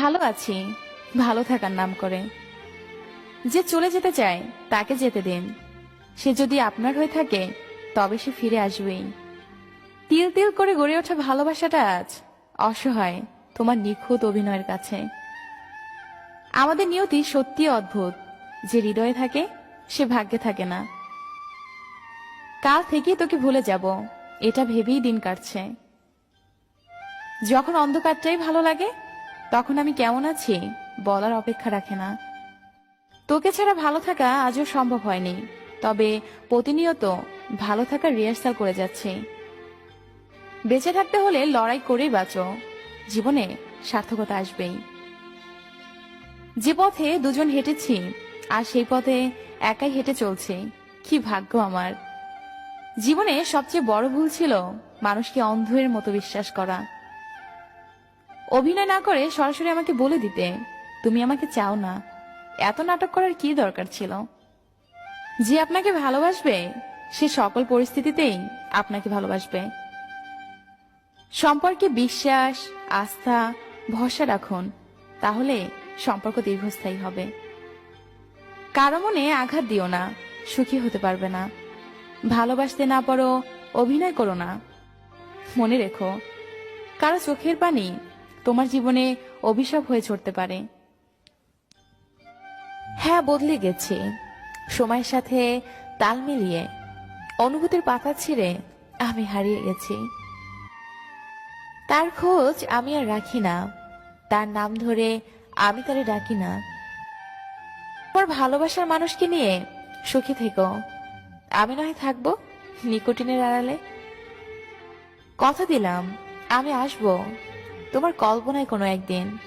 ভালো আছি, ভালো থাকার নাম করে। যে চলে যেতে চায় তাকে যেতে দিন। সে যদি আপনার হয়ে থাকে তবে সে ফিরে আসবেই। তিল তিল করে গড়ে ওঠা ভালোবাসাটা আজ অসহায় তোমার নিখুঁত অভিনয়ের কাছে। আমাদের নিয়তি সত্যি অদ্ভুত, যে হৃদয়ে থাকে সে ভাগ্যে থাকে না। কাল থেকেই তোকে ভুলে যাব, এটা ভেবেই দিন কাটছে। যখন অন্ধকারটাই ভালো লাগে তখন আমি কেমন আছি বলার অপেক্ষা রাখে না। তোকে ছাড়া ভালো থাকা আজও সম্ভব হয়নি, তবে প্রতিনিয়ত ভালো থাকার রিহার্সাল করে যাচ্ছি। বেঁচে থাকতে হলে লড়াই করেই বাঁচো, জীবনে সার্থকতা আসবেই। যে পথে দুজন হেঁটেছি আর সেই পথে একাই হেঁটে চলছি, কি ভাগ্য আমার। জীবনে সবচেয়ে বড় ভুল ছিল মানুষকে অন্ধের মতো বিশ্বাস করা। অভিনয় না করে সরাসরি আমাকে বলে দিতে তুমি আমাকে চাও না। এত নাটক করার কি দরকার ছিল? যে আপনাকে ভালোবাসবে সে সকল পরিস্থিতিতেই আপনাকে ভালোবাসবে। সম্পর্কে বিশ্বাস, আস্থা, ভরসা রাখুন, তাহলে সম্পর্ক দীর্ঘস্থায়ী হবে। কারো মনে আঘাত দিও না, সুখী হতে পারবে না। ভালোবাসতে না পারো, অভিনয় করো না। মনে রেখো, কারো চোখের পানি তোমার জীবনে অভিশাপ হয়ে ছড়তে পারে। হ্যাঁ, বদলে গেছি সময়ের সাথে তাল মিলিয়ে। অনুভূতির পাতা ছিঁড়ে আমি হারিয়ে গেছি। তার খোঁজ আমি আর রাখি না, তার নাম ধরে আমি তারে ডাকি না। তোমার ভালোবাসার মানুষকে নিয়ে সুখী থেকো, আমি নয় থাকবো নিকোটিনের আড়ালে। কথা দিলাম আমি আসবো তোমার কল্পনায় কোনো একদিন।